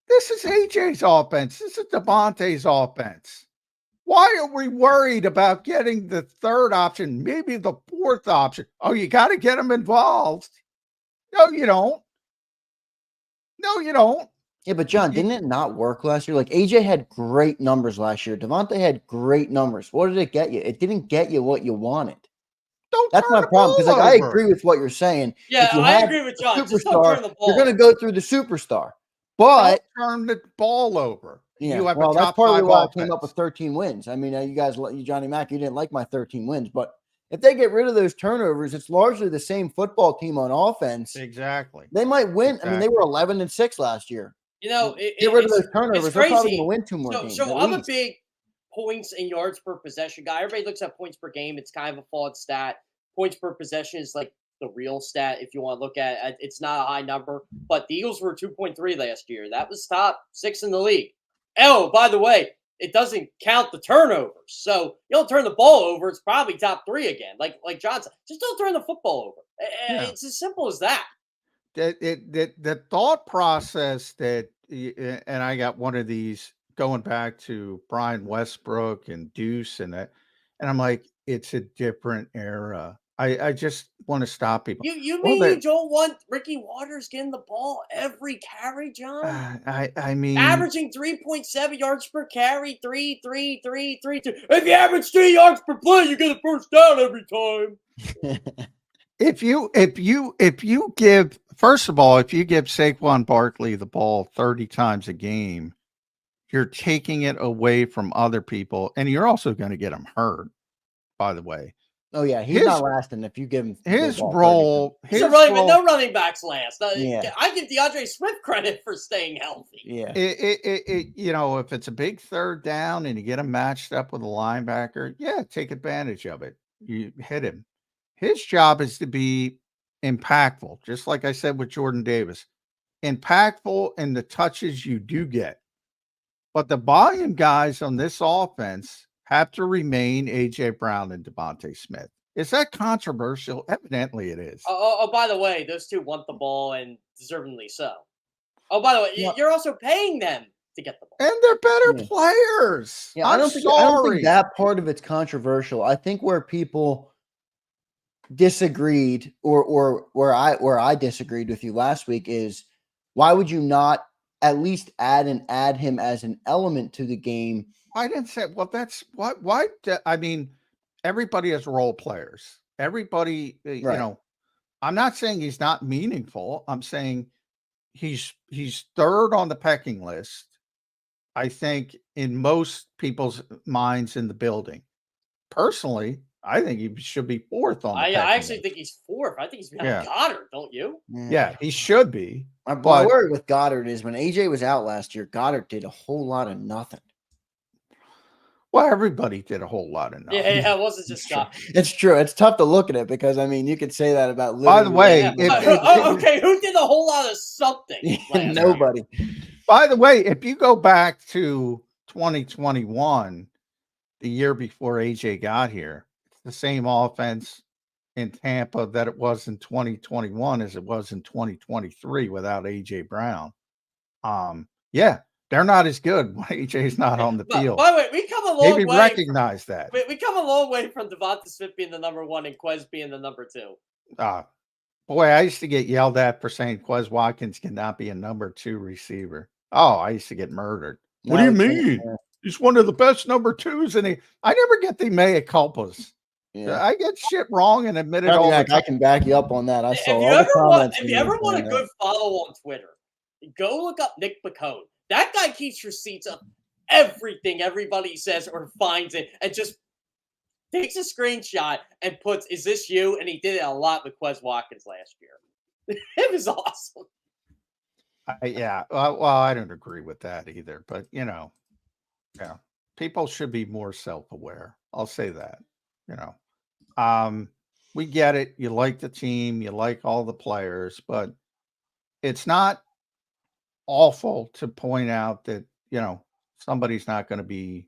[SPEAKER 1] This is AJ's offense. This is Devontae's offense. Why are we worried about getting the 3rd option, maybe the 4th option? Oh, you got to get them involved. No, you don't.
[SPEAKER 2] Yeah, but John, didn't it not work last year? Like AJ had great numbers last year. Devontae had great numbers. What did it get you? It didn't get you what you wanted.
[SPEAKER 1] That's
[SPEAKER 2] my problem. Because I agree with what you're saying.
[SPEAKER 3] Yeah, I agree with John. Just don't turn the ball.
[SPEAKER 2] You're going to go through the superstar. But
[SPEAKER 1] don't turn the ball over.
[SPEAKER 2] Yeah,
[SPEAKER 1] you have
[SPEAKER 2] well,
[SPEAKER 1] a top
[SPEAKER 2] that's partly
[SPEAKER 1] 5
[SPEAKER 2] why
[SPEAKER 1] offense.
[SPEAKER 2] I came up with 13 wins. I mean, you guys, Johnny Mack, you didn't like my 13 wins, but if they get rid of those turnovers, it's largely the same football team on offense.
[SPEAKER 1] Exactly.
[SPEAKER 2] They might win. Exactly. I mean, they were 11-6 last year.
[SPEAKER 3] You know,
[SPEAKER 2] get rid of those turnovers. They're probably going to win 2 more games.
[SPEAKER 3] So I'm a big points and yards per possession guy. Everybody looks at points per game. It's kind of a flawed stat. Points per possession is like the real stat if you want to look at it. It's not a high number, but the Eagles were 2.3 last year. That was top 6 in the league. Oh, by the way, it doesn't count the turnovers. So you don't turn the ball over, it's probably top 3 again. Like Johnson, just don't turn the football over. Yeah. It's as simple as that.
[SPEAKER 1] The thought process that, and I got one of these going back to Brian Westbrook and Deuce and that, and I'm like, it's a different era. I just want to stop people.
[SPEAKER 3] You mean you don't want Ricky Waters getting the ball every carry, John?
[SPEAKER 1] I mean,
[SPEAKER 3] averaging 3.7 yards per carry, 3. If you average 3 yards per play, you get a first down every time.
[SPEAKER 1] If you give, first of all, if you give Saquon Barkley the ball 30 times a game, you're taking it away from other people, and you're also going to get him hurt, by the way.
[SPEAKER 2] Oh, yeah, he's not lasting if you give him
[SPEAKER 1] his role.
[SPEAKER 3] He's a running back. No running backs last. Yeah. I give DeAndre Swift credit for staying healthy.
[SPEAKER 2] Yeah.
[SPEAKER 1] If it's a big 3rd down and you get him matched up with a linebacker, yeah, take advantage of it. You hit him. His job is to be impactful, just like I said with Jordan Davis. Impactful in the touches you do get. But the volume guys on this offense have to remain A.J. Brown and Devontae Smith. Is that controversial? Evidently it is.
[SPEAKER 3] Oh, by the way, those two want the ball and deservingly so. Oh, by the way,
[SPEAKER 2] Yeah.
[SPEAKER 3] you're also paying them to get the ball.
[SPEAKER 1] And they're better
[SPEAKER 2] Yeah.
[SPEAKER 1] players.
[SPEAKER 2] Yeah,
[SPEAKER 1] I'm
[SPEAKER 2] I don't think
[SPEAKER 1] sorry.
[SPEAKER 2] that part of it's controversial. I think where people disagreed or where I disagreed with you last week is why would you not at least add him as an element to the game?
[SPEAKER 1] I didn't say, well, that's why I mean, everybody has role players. Everybody, you
[SPEAKER 2] Right.
[SPEAKER 1] know, I'm not saying he's not meaningful. I'm saying he's third on the pecking list, I think, in most people's minds in the building. Personally, I think he should be fourth on the
[SPEAKER 3] I
[SPEAKER 1] pecking
[SPEAKER 3] actually
[SPEAKER 1] list.
[SPEAKER 3] think he's fourth. I think he's behind
[SPEAKER 1] Yeah.
[SPEAKER 3] Goddard, don't you?
[SPEAKER 1] Yeah, he should be.
[SPEAKER 2] My
[SPEAKER 1] But
[SPEAKER 2] worry with Goddard is when AJ was out last year, Goddard did a whole lot of nothing.
[SPEAKER 1] well, everybody did a whole lot of nothing.
[SPEAKER 3] Yeah, it wasn't just Goddard.
[SPEAKER 2] It's true. It's tough to look at it because I mean you could say that about
[SPEAKER 1] By the way,
[SPEAKER 2] literally
[SPEAKER 3] Okay, who did a whole lot of something? last year?
[SPEAKER 2] nobody.
[SPEAKER 1] By the way, if you go back to 2021, the year before AJ got here, it's the same offense in Tampa that it was in 2021 as it was in 2023 without AJ Brown. Yeah, they're not as good when AJ's not on the field.
[SPEAKER 3] By the way, we come a long
[SPEAKER 1] Maybe
[SPEAKER 3] way.
[SPEAKER 1] recognize that.
[SPEAKER 3] We come a long way from Devonta Smith being the number one and Quez being the number two.
[SPEAKER 1] Boy, I used to get yelled at for saying Quez Watkins cannot be a number 2 receiver. Oh, I used to get murdered. What do you mean? He's one of the best number 2s, and I never get the mea culpas.
[SPEAKER 2] Yeah.
[SPEAKER 1] I get shit wrong and admit it all the time.
[SPEAKER 2] I can back you up on that. I saw
[SPEAKER 3] If
[SPEAKER 2] all the comments.
[SPEAKER 3] if you ever want a good follow on Twitter, go look up Nick McCone. That guy keeps receipts of everything everybody says or finds it and just takes a screenshot and puts, "Is this you?" And he did it a lot with Quez Watkins last year. It was awesome.
[SPEAKER 1] Yeah. Well, I don't agree with that either. But, you know, yeah, people should be more self-aware. I'll say that, you know. We get it. You like the team. You like all the players. But it's not awful to point out that, you know, somebody's not going to be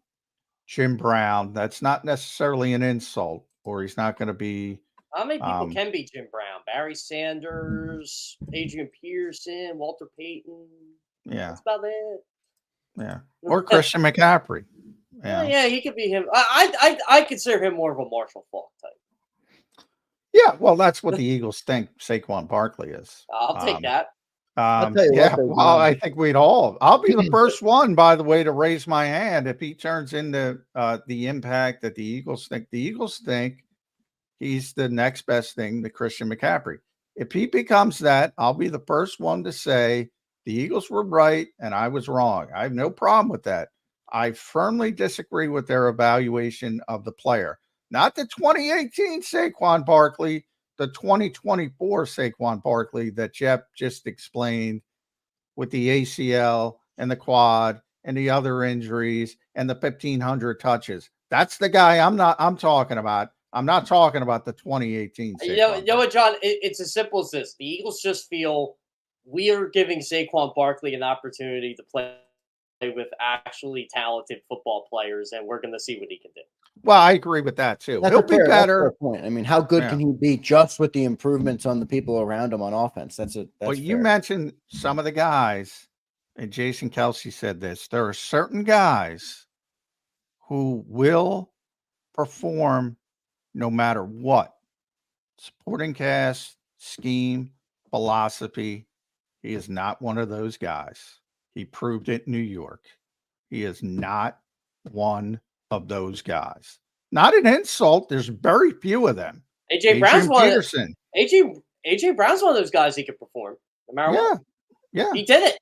[SPEAKER 1] Jim Brown. That's not necessarily an insult. Or he's not going to be.
[SPEAKER 3] How many people can be Jim Brown? Barry Sanders, Adrian Peterson, Walter Payton.
[SPEAKER 1] Yeah.
[SPEAKER 3] That's about it.
[SPEAKER 1] Yeah. Or Christian McCaffrey.
[SPEAKER 3] Yeah, he could be him. I consider him more of a Marshall Faulk type.
[SPEAKER 1] Yeah, well, that's what the Eagles think Saquon Barkley is.
[SPEAKER 3] I'll take that.
[SPEAKER 2] I'll tell you
[SPEAKER 1] yeah,
[SPEAKER 2] what,
[SPEAKER 1] well, I think we'd all. I'll be the first one, by the way, to raise my hand if he turns into the impact that the Eagles think. The Eagles think he's the next best thing to Christian McCaffrey. If he becomes that, I'll be the first one to say the Eagles were right and I was wrong. I have no problem with that. I firmly disagree with their evaluation of the player. Not the 2018 Saquon Barkley, the 2024 Saquon Barkley that Jeff just explained with the ACL and the quad and the other injuries and the 1,500 touches. That's the guy I'm talking about. I'm not talking about the 2018 Saquon.
[SPEAKER 3] You know what, John? It's as simple as this. The Eagles just feel we are giving Saquon Barkley an opportunity to play with actually talented football players, and we're going to see what he can do.
[SPEAKER 1] Well, I agree with that too. He'll be better.
[SPEAKER 2] That's a fair point. I mean, how good can he be just with the improvements on the people around him on offense? Well,
[SPEAKER 1] you mentioned some of the guys, and Jason Kelsey said this. There are certain guys who will perform no matter what. Supporting cast, scheme, philosophy. He is not one of those guys. He proved it in New York. He is not one of those guys. Not an insult. There's very few of them.
[SPEAKER 3] AJ Brown's one. AJ Brown's one of those guys he could perform no matter what.
[SPEAKER 1] Yeah.
[SPEAKER 3] He did it.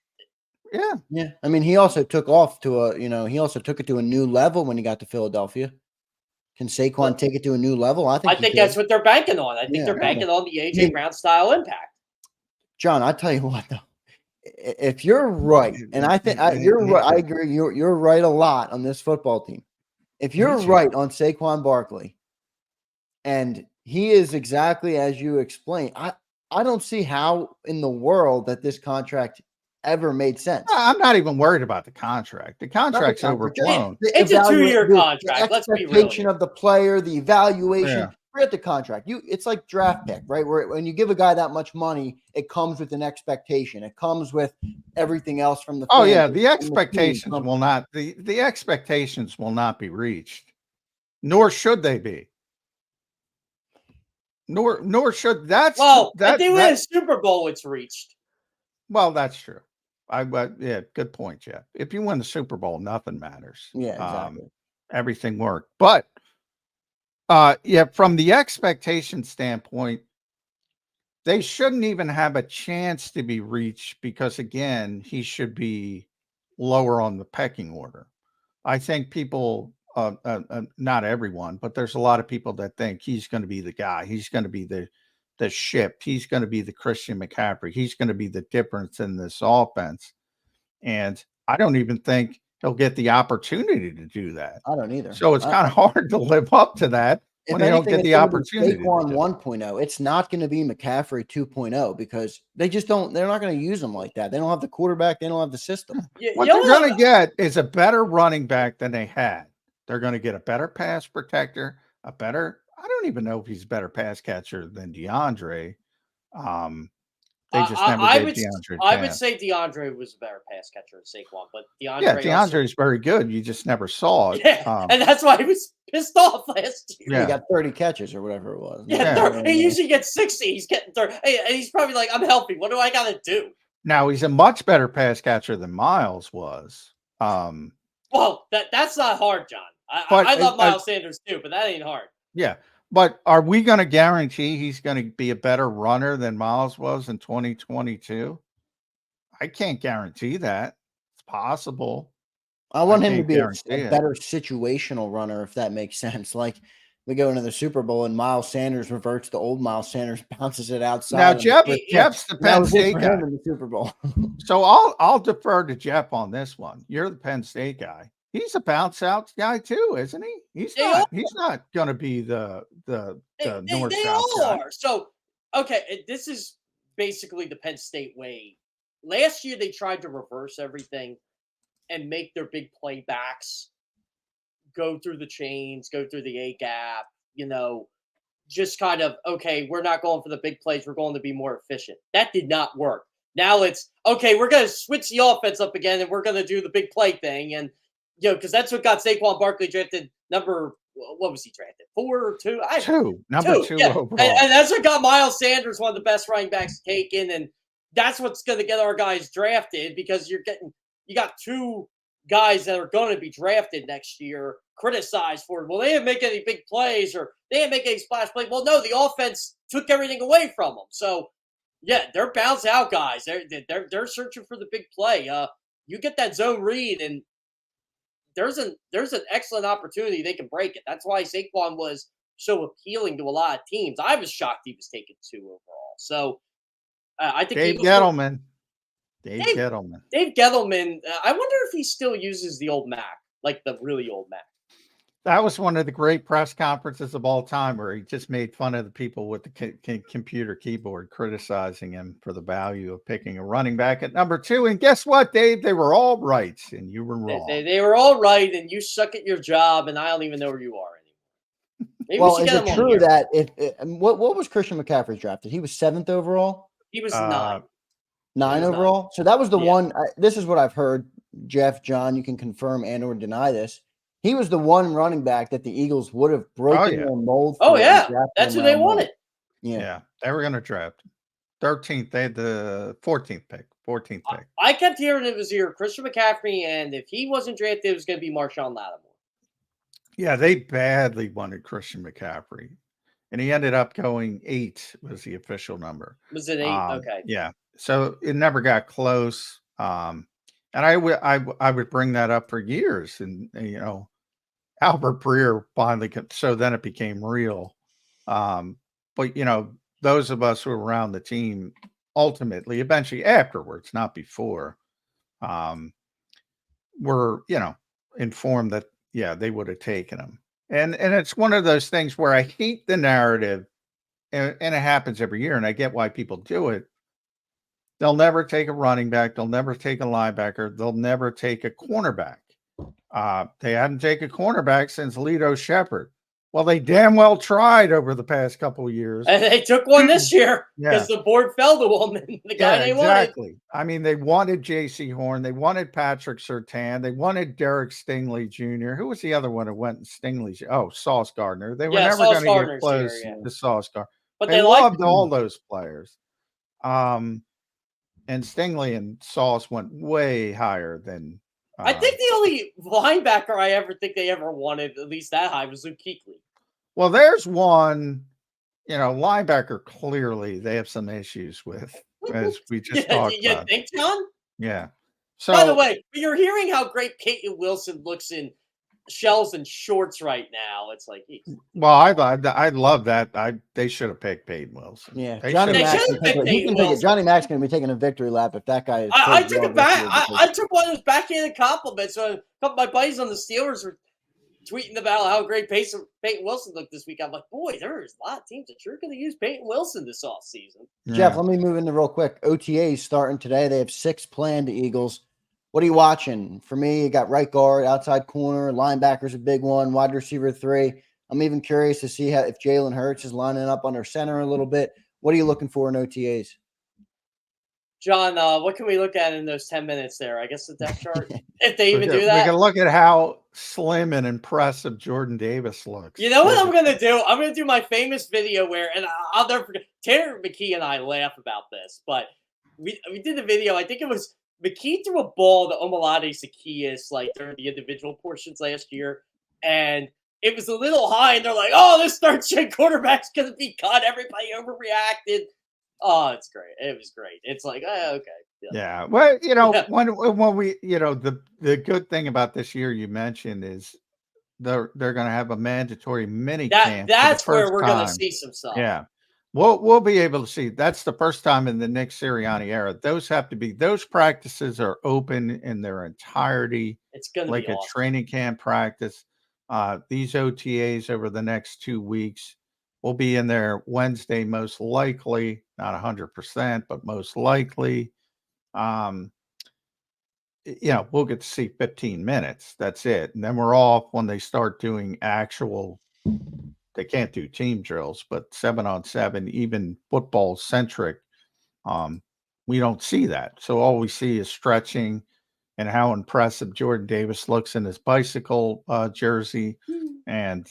[SPEAKER 1] Yeah.
[SPEAKER 2] Yeah. I mean, he also took off to he also took it to a new level when he got to Philadelphia. Can Saquon take it to a new level? I think
[SPEAKER 3] that's what they're banking on. I think they're banking on the AJ Brown style impact.
[SPEAKER 2] John, I tell you what though. If you're right, and I think you're right, I agree. You're right a lot on this football team. If you're right on Saquon Barkley, and he is exactly as you explained, I don't see how in the world that this contract ever made sense.
[SPEAKER 1] I'm not even worried about the contract. The contract's
[SPEAKER 2] contract,
[SPEAKER 1] overblown.
[SPEAKER 3] It's a 2-year contract. Let's be real.
[SPEAKER 2] Expectation of the player, the evaluation.
[SPEAKER 1] Yeah.
[SPEAKER 2] Forget the contract. It's like draft pick, right? Where when you give a guy that much money, it comes with an expectation. It comes with everything else from the.
[SPEAKER 1] Oh
[SPEAKER 2] fans
[SPEAKER 1] yeah, the
[SPEAKER 2] and
[SPEAKER 1] expectations
[SPEAKER 2] team.
[SPEAKER 1] will not the expectations will not be reached, nor should they be. Nor should if
[SPEAKER 3] they win a Super Bowl, it's reached.
[SPEAKER 1] Well, that's true. Yeah, good point, Jeff. If you win the Super Bowl, nothing matters.
[SPEAKER 2] Yeah, exactly.
[SPEAKER 1] Everything worked. But yeah, from the expectation standpoint, they shouldn't even have a chance to be reached because again, he should be lower on the pecking order. I think people not everyone, but there's a lot of people that think he's going to be the guy. He's going to be the ship. He's going to be the Christian McCaffrey. He's going to be the difference in this offense. And I don't even think he'll get the opportunity to do that.
[SPEAKER 2] I don't either.
[SPEAKER 1] So it's kind of hard to live up to that when they don't get the opportunity.
[SPEAKER 2] Saquon 1.0. It's not going to be McCaffrey 2.0 because they just don't. They're not going to use him like that. They don't have the quarterback. They don't have the system.
[SPEAKER 1] What they're going to get is a better running back than they had. They're going to get a better pass protector, a better. I don't even know if he's a better pass catcher than DeAndre. They just never gave DeAndre.
[SPEAKER 3] I would say DeAndre was a better pass catcher than Saquon, but DeAndre
[SPEAKER 1] is very good. You just never saw it.
[SPEAKER 3] Yeah, and that's why he was pissed off last year.
[SPEAKER 2] Yeah. He got 30 catches or whatever it was.
[SPEAKER 3] Yeah, he usually gets 60. He's getting 30. And he's probably like, I'm healthy. What do I got to do?
[SPEAKER 1] Now, he's a much better pass catcher than Miles was.
[SPEAKER 3] Well, that's not hard, John. I love Miles Sanders too, but that ain't hard.
[SPEAKER 1] Yeah. But are we going to guarantee he's going to be a better runner than Miles was in 2022? I can't guarantee that. It's possible.
[SPEAKER 2] I want him to be a better situational runner, if that makes sense. Like we go into the Super Bowl and Miles Sanders reverts to old Miles Sanders, bounces it outside.
[SPEAKER 1] Now, Jeff's the Penn State guy
[SPEAKER 2] in the Super Bowl.
[SPEAKER 1] So I'll defer to Jeff on this one. You're the Penn State guy. He's a bounce out guy too, isn't he? He's not going to be the north south guy.
[SPEAKER 3] So, okay, this is basically the Penn State way. Last year they tried to reverse everything and make their big play backs go through the chains, go through the A gap, just kind of, okay, we're not going for the big plays. We're going to be more efficient. That did not work. Now it's, okay, we're going to switch the offense up again and we're going to do the big play thing. And, because that's what got Saquon Barkley drafted what was he drafted? 4 or 2?
[SPEAKER 1] Number two
[SPEAKER 3] yeah.
[SPEAKER 1] overall.
[SPEAKER 3] And that's what got Miles Sanders, one of the best running backs taken. And that's what's going to get our guys drafted because you got 2 guys that are going to be drafted next year criticized for, well, they didn't make any big plays or they didn't make any splash plays. Well, no, the offense took everything away from them. So, yeah, they're bounce out guys. They're searching for the big play. You get that zone read and there's an excellent opportunity they can break it. That's why Saquon was so appealing to a lot of teams. I was shocked he was taken 2 overall. So I think
[SPEAKER 1] Dave Gettleman. Dave Gettleman.
[SPEAKER 3] I wonder if he still uses the old Mac, like the really old Mac.
[SPEAKER 1] That was one of the great press conferences of all time where he just made fun of the people with the computer keyboard, criticizing him for the value of picking a running back at number 2. And guess what, Dave? They were all right, and you were wrong.
[SPEAKER 3] They were all right, and you suck at your job, and I don't even know where you are anymore. Maybe
[SPEAKER 2] well, is it true that what was Christian McCaffrey drafted? He was 7th overall?
[SPEAKER 3] He was 9.
[SPEAKER 2] 9 overall? 9. So that was the one. This is what I've heard. Jeff, John, you can confirm and or deny this. He was the one running back that the Eagles would have broken their mold for.
[SPEAKER 3] Oh, yeah. That's who they wanted.
[SPEAKER 2] Yeah.
[SPEAKER 1] They were going to draft 13th. They had the 14th pick.
[SPEAKER 3] I kept hearing it was either Christian McCaffrey, and if he wasn't drafted, it was going to be Marshawn Lattimore.
[SPEAKER 1] Yeah, they badly wanted Christian McCaffrey. And he ended up going 8 was the official number.
[SPEAKER 3] Was it 8? Okay.
[SPEAKER 1] Yeah. So it never got close. And I would bring that up for years. And, Albert Breer finally, so then it became real. But, those of us who were around the team ultimately, eventually afterwards, not before, were, informed that, they would have taken him. And it's one of those things where I hate the narrative, and it happens every year, and I get why people do it, They'll never take a running back. They'll never take a linebacker. They'll never take a cornerback. They hadn't taken a cornerback since Lito Shepherd. Well, they damn well tried over the past couple of years.
[SPEAKER 3] And they took one this year because the board fell to them. The guy they
[SPEAKER 1] exactly.
[SPEAKER 3] wanted.
[SPEAKER 1] I mean, they wanted J.C. Horn. They wanted Patrick Surtain. They wanted Derek Stingley Jr. Who was the other one who went in Stingley? Oh, Sauce Gardner. They were never going to get close to Sauce Gardner.
[SPEAKER 3] But
[SPEAKER 1] they loved all those players. And Stingley and Sauce went way higher than.
[SPEAKER 3] I think the only linebacker I ever think they ever wanted, at least that high, was Luke Kuechly.
[SPEAKER 1] Well, there's one, linebacker. Clearly, they have some issues with, as we just talked about.
[SPEAKER 3] You think, John?
[SPEAKER 1] Yeah. So,
[SPEAKER 3] by the way, you're hearing how great Peyton Wilson looks in shells and shorts right now. It's like,
[SPEAKER 1] well, I love that. They should have picked Peyton Wilson.
[SPEAKER 2] Yeah, Johnny Mac's going to be taking a victory lap if that guy is.
[SPEAKER 3] I took it back. I took one of those backhanded compliments. So a couple of my buddies on the Steelers were tweeting about how great Peyton Wilson looked this week. I'm like, boy, there's a lot of teams that sure going to use Peyton Wilson this offseason.
[SPEAKER 2] Yeah. Jeff, let me move into real quick. OTAs starting today. They have 6 planned, Eagles. What are you watching? For me, you got right guard, outside corner, linebacker's a big one, wide receiver 3. I'm even curious to see if Jalen Hurts is lining up under center a little bit. What are you looking for in OTAs?
[SPEAKER 3] John, what can we look at in those 10 minutes there? I guess the depth chart, if they even do that.
[SPEAKER 1] We can look at how slim and impressive Jordan Davis looks.
[SPEAKER 3] You know what I'm going to do? I'm going to do my famous video where, and I'll never forget, Tanner McKee and I laugh about this, but we did the video. I think it was McKee threw a ball to Omalade Zaccheaus like during the individual portions last year, and it was a little high, and they're like, "Oh, this third-string quarterback's going to be cut." Everybody overreacted. Oh, it's great. It was great. It's like, oh, okay.
[SPEAKER 1] Yeah. Well, when we, the good thing about this year you mentioned is they're going to have a mandatory mini camp.
[SPEAKER 3] That's where we're going to see some stuff.
[SPEAKER 1] Yeah. We'll be able to see. That's the first time in the Nick Sirianni era. Those practices are open in their entirety.
[SPEAKER 3] It's going to
[SPEAKER 1] be like a training camp practice. These OTAs over the next 2 weeks will be in there Wednesday, most likely, not 100%, but most likely. We'll get to see 15 minutes. That's it. And then we're off when they start doing actual. They can't do team drills, but 7-on-7, even football centric, we don't see that. So all we see is stretching and how impressive Jordan Davis looks in his bicycle jersey. And,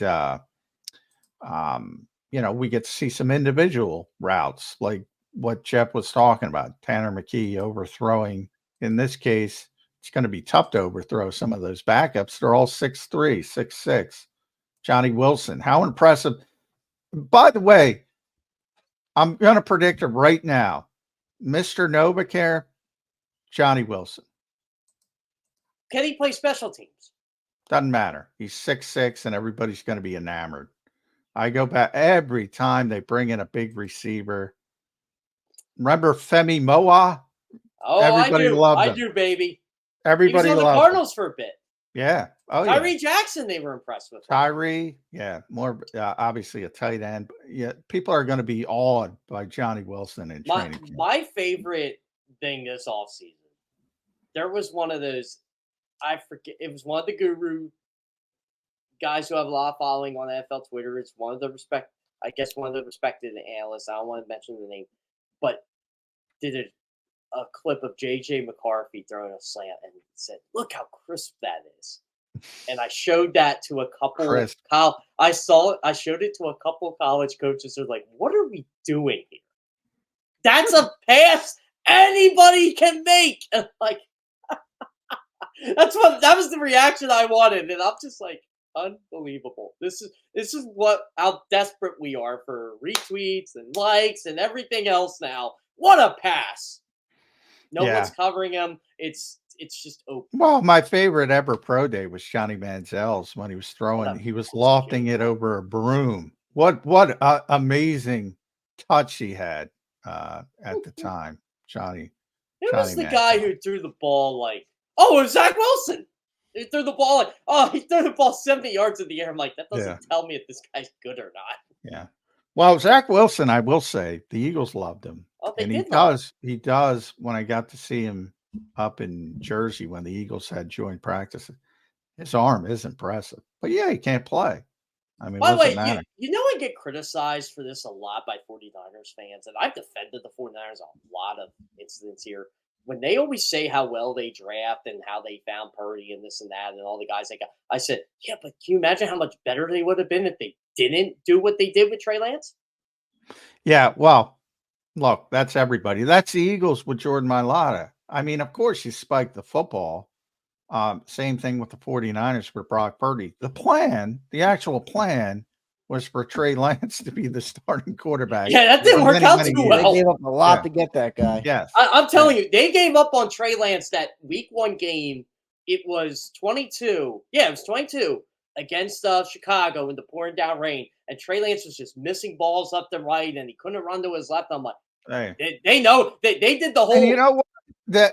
[SPEAKER 1] we get to see some individual routes like what Jeff was talking about. Tanner McKee overthrowing. In this case, it's going to be tough to overthrow some of those backups. They're all 6'3", 6'6". Johnny Wilson, how impressive. By the way, I'm going to predict it right now. Mr. Novacare, Johnny Wilson.
[SPEAKER 3] Can he play special teams?
[SPEAKER 1] Doesn't matter. He's 6'6", and everybody's going to be enamored. I go back every time they bring in a big receiver. Remember Femi Moa?
[SPEAKER 3] Oh, everybody loved him. I do, baby.
[SPEAKER 1] Everybody
[SPEAKER 3] loved him. He was on the Cardinals for a bit.
[SPEAKER 1] Yeah. Oh,
[SPEAKER 3] Tyree Jackson, they were impressed with.
[SPEAKER 1] Tyree, yeah, more obviously a tight end. Yeah, people are going to be awed by Johnny Wilson in training camp.
[SPEAKER 3] My favorite thing this offseason, there was one of those, I forget, it was one of the guru guys who have a lot of following on NFL Twitter. It's one of the respected analysts. I don't want to mention the name, but did a clip of J.J. McCarthy throwing a slant and said, "Look how crisp that is." And I showed that to a couple. I showed it to a couple college coaches. They're like, "What are we doing here? That's a pass anybody can make." And like, that was the reaction I wanted, and I'm just like, unbelievable. This is how desperate we are for retweets and likes and everything else now. What a pass! No one's covering him. It's just open.
[SPEAKER 1] Well, my favorite ever pro day was Johnny Manziel's when he was throwing. He was lofting it over a broom. What amazing touch he had at the time, Johnny.
[SPEAKER 3] It was the guy who threw the ball like, it was Zach Wilson. He threw the ball he threw the ball 70 yards in the air. I'm like, that doesn't tell me if this guy's good or not.
[SPEAKER 1] Yeah. Well, Zach Wilson, I will say, the Eagles loved him.
[SPEAKER 3] Oh, they
[SPEAKER 1] And he
[SPEAKER 3] did love him.
[SPEAKER 1] does. He does. When I got to see him up in Jersey when the Eagles had joint practices, his arm is impressive. But yeah, he can't play. I mean,
[SPEAKER 3] By the
[SPEAKER 1] what's it
[SPEAKER 3] way,
[SPEAKER 1] matter?
[SPEAKER 3] you know I get criticized for this a lot by 49ers fans, and I've defended the 49ers a lot of incidents here. When they always say how well they draft and how they found Purdy and this and that and all the guys they got, I said, yeah, but can you imagine how much better they would have been if they didn't do what they did with Trey Lance?
[SPEAKER 1] Yeah, well, look, that's everybody. That's the Eagles with Jordan Mailata. I mean, of course, you spike the football. Same thing with the 49ers for Brock Purdy. The actual plan was for Trey Lance to be the starting quarterback
[SPEAKER 3] Yeah, that didn't
[SPEAKER 1] for
[SPEAKER 3] work
[SPEAKER 1] many,
[SPEAKER 3] out
[SPEAKER 1] many
[SPEAKER 3] too
[SPEAKER 1] years.
[SPEAKER 2] They
[SPEAKER 3] well.
[SPEAKER 2] gave up a lot
[SPEAKER 1] Yeah.
[SPEAKER 2] to get that guy.
[SPEAKER 1] Yes.
[SPEAKER 3] I'm telling you, they gave up on Trey Lance that week 1 game. It was 22. Yeah, it was 22 against Chicago in the pouring down rain. And Trey Lance was just missing balls left and right, and he couldn't run to his left. I'm like,
[SPEAKER 1] Hey.
[SPEAKER 3] they know they did the whole.
[SPEAKER 1] And you know what?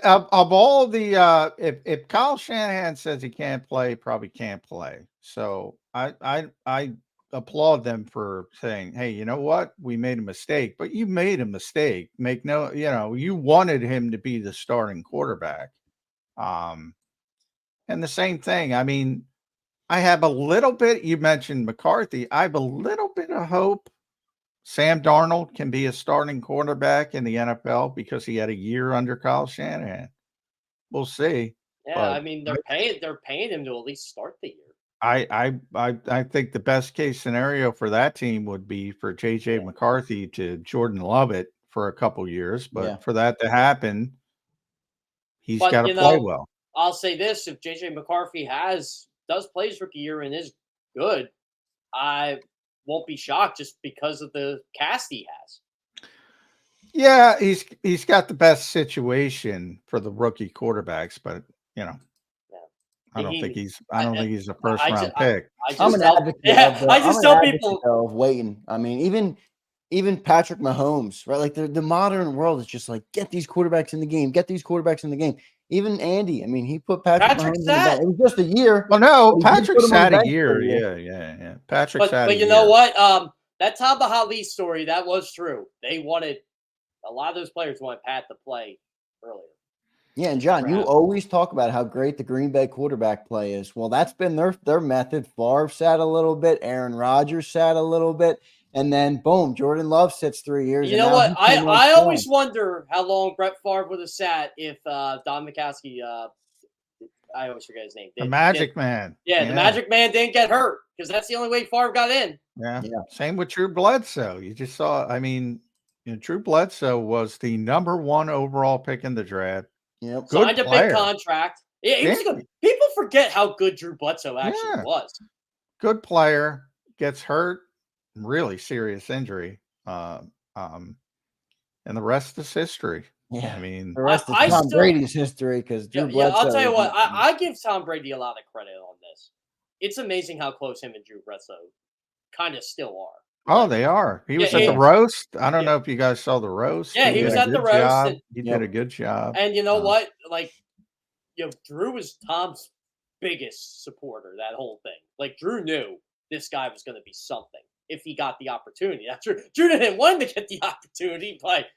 [SPEAKER 1] Of all the if Kyle Shanahan says he can't play, probably can't play. So I applaud them for saying, hey, you know what? We made a mistake, but you made a mistake. You wanted him to be the starting quarterback. And the same thing. I mean, I have a little bit, you mentioned McCarthy. I have a little bit of hope Sam Darnold can be a starting quarterback in the NFL because he had a year under Kyle Shanahan. We'll see.
[SPEAKER 3] Yeah, I
[SPEAKER 1] But
[SPEAKER 3] mean they're paying him to at least start the year.
[SPEAKER 1] I think the best case scenario for that team would be for JJ McCarthy to Jordan Lovett for a couple years. But for that to happen, he's got to play well.
[SPEAKER 3] I'll say this: if JJ McCarthy does play his rookie year and is good, I won't be shocked just because of the cast he has.
[SPEAKER 1] Yeah, he's got the best situation for the rookie quarterbacks, but I don't think he's a first round pick.
[SPEAKER 2] I'm an advocate
[SPEAKER 3] I just tell people
[SPEAKER 2] of waiting. I mean, even Patrick Mahomes, right? Like the modern world is just like get these quarterbacks in the game. Even Andy, I mean, he put Patrick Mahomes in the game. It was just a year.
[SPEAKER 1] Well, no, Patrick's had a year. Yeah. Patrick's had a year.
[SPEAKER 3] But you know what? That Tom Bahali story, that was true. They wanted a lot of those players wanted Pat to play earlier.
[SPEAKER 2] Yeah, and John, you always talk about how great the Green Bay quarterback play is. Well, that's been their method. Favre sat a little bit, Aaron Rodgers sat a little bit, and then boom, Jordan Love sits 3 years.
[SPEAKER 3] You know what? I always wonder how long Brett Favre would have sat if Don Mikowski, I always forget his name.
[SPEAKER 1] The Magic Man.
[SPEAKER 3] Yeah, the Magic Man didn't get hurt because that's the only way Favre got in.
[SPEAKER 1] Yeah. Same with Drew Bledsoe. You just saw, I mean, Drew Bledsoe was the #1 overall pick in the draft.
[SPEAKER 2] Yep.
[SPEAKER 3] Signed a big contract. Yeah, he was good. People forget how good Drew Bledsoe actually was.
[SPEAKER 1] Good player, gets hurt, really serious injury. And the rest is history.
[SPEAKER 2] Yeah,
[SPEAKER 1] I mean,
[SPEAKER 2] the rest is Tom Brady's history because Drew Bledsoe.
[SPEAKER 3] I'll tell you what, I give Tom Brady a lot of credit on this. It's amazing how close him and Drew Bledsoe kind of still are.
[SPEAKER 1] Oh, they are. He was at the roast. I don't know if you guys saw the roast.
[SPEAKER 3] Yeah, he was at the roast.
[SPEAKER 1] He did a good job.
[SPEAKER 3] And you know what? Like, Drew was Tom's biggest supporter, that whole thing. Like, Drew knew this guy was going to be something if he got the opportunity. That's true. Drew didn't want him to get the opportunity, but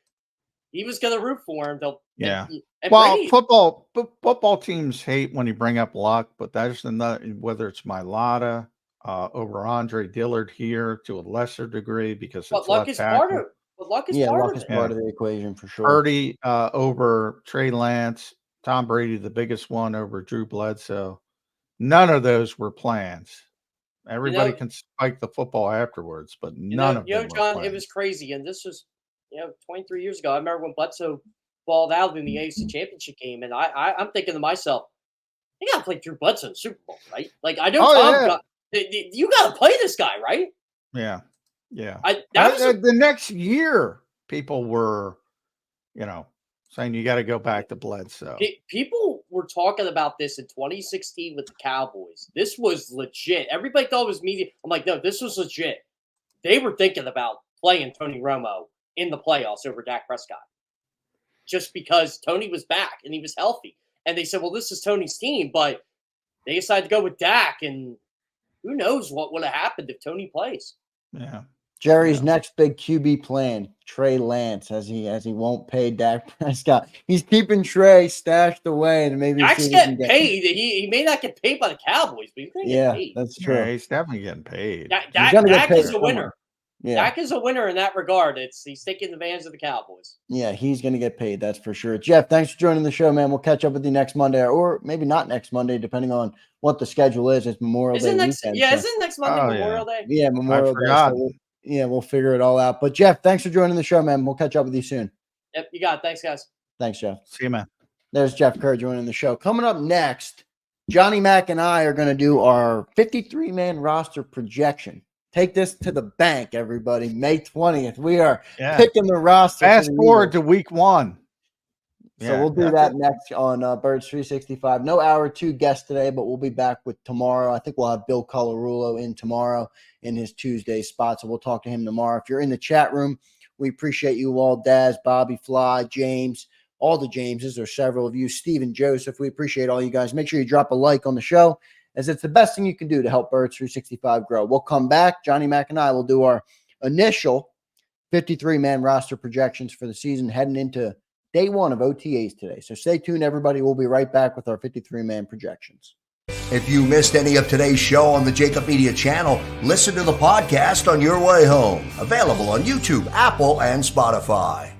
[SPEAKER 3] he was going to root for him. And
[SPEAKER 1] well,
[SPEAKER 3] Brady,
[SPEAKER 1] football teams hate when you bring up Luck, but that's another, whether it's Mailata, over Andre Dillard here to a lesser degree because it's
[SPEAKER 3] Luck is part of it. But Luck is
[SPEAKER 2] part of the equation for sure.
[SPEAKER 1] Purdy over Trey Lance, Tom Brady, the biggest one over Drew Bledsoe. None of those were plans. Everybody can spike the football afterwards, but none of them.
[SPEAKER 3] John,
[SPEAKER 1] were
[SPEAKER 3] it was crazy, and this was 23 years ago. I remember when Bledsoe balled out in the AFC Championship game, and I'm thinking to myself, "You got to play Drew Bledsoe in the Super Bowl, right?" Like I know Tom got. You got to play this guy, right?
[SPEAKER 1] Yeah.
[SPEAKER 3] The
[SPEAKER 1] next year, people were, saying you got to go back to Bledsoe.
[SPEAKER 3] People were talking about this in 2016 with the Cowboys. This was legit. Everybody thought it was media. I'm like, no, this was legit. They were thinking about playing Tony Romo in the playoffs over Dak Prescott just because Tony was back and he was healthy. And they said, well, this is Tony's team, but they decided to go with Dak, and who knows what would have happened if Tony plays.
[SPEAKER 1] Yeah.
[SPEAKER 2] Jerry's
[SPEAKER 1] Yeah.
[SPEAKER 2] next big QB plan, Trey Lance, as he won't pay Dak Prescott. He's keeping Trey stashed away and maybe
[SPEAKER 3] Dak's
[SPEAKER 2] see if he can
[SPEAKER 3] getting
[SPEAKER 2] get
[SPEAKER 3] paid. He may not get paid by the Cowboys, but he's going to
[SPEAKER 2] Yeah,
[SPEAKER 3] get paid.
[SPEAKER 2] that's
[SPEAKER 1] Yeah,
[SPEAKER 2] true.
[SPEAKER 1] he's definitely getting paid.
[SPEAKER 2] He's gonna get
[SPEAKER 3] Dak
[SPEAKER 2] paid
[SPEAKER 3] is a
[SPEAKER 2] somewhere.
[SPEAKER 3] winner.
[SPEAKER 2] Yeah.
[SPEAKER 3] Dak is a winner in that regard. He's taking advantage of the Cowboys.
[SPEAKER 2] Yeah, he's going to get paid. That's for sure. Jeff, thanks for joining the show, man. We'll catch up with you next Monday, or maybe not next Monday, depending on what the schedule is. It's Memorial Day weekend.
[SPEAKER 3] Isn't next Monday
[SPEAKER 1] Oh,
[SPEAKER 3] Memorial Day?
[SPEAKER 2] Yeah, Memorial Day. So we'll figure it all out. But Jeff, thanks for joining the show, man. We'll catch up with you soon.
[SPEAKER 3] Yep, you got it. Thanks, guys.
[SPEAKER 2] Thanks, Jeff.
[SPEAKER 1] See you, man.
[SPEAKER 2] There's Jeff Kerr joining the show. Coming up next, Johnny Mac and I are going to do our 53-man roster projection. Take this to the bank, everybody. May 20th. We are picking the roster.
[SPEAKER 1] Fast forward to week 1.
[SPEAKER 2] So we'll do that next on Birds 365. No hour 2 guest today, but we'll be back with tomorrow. I think we'll have Bill Colarulo in tomorrow in his Tuesday spot. So we'll talk to him tomorrow. If you're in the chat room, we appreciate you all. Daz, Bobby, Fly, James, all the Jameses, or several of you, Steve and Joseph. We appreciate all you guys. Make sure you drop a like on the show, as it's the best thing you can do to help Birds 365 grow. We'll come back. Johnny Mac and I will do our initial 53-man roster projections for the season heading into day 1 of OTAs today. So stay tuned, everybody. We'll be right back with our 53-man projections.
[SPEAKER 4] If you missed any of today's show on the JAKIB Media channel, listen to the podcast on your way home. Available on YouTube, Apple, and Spotify.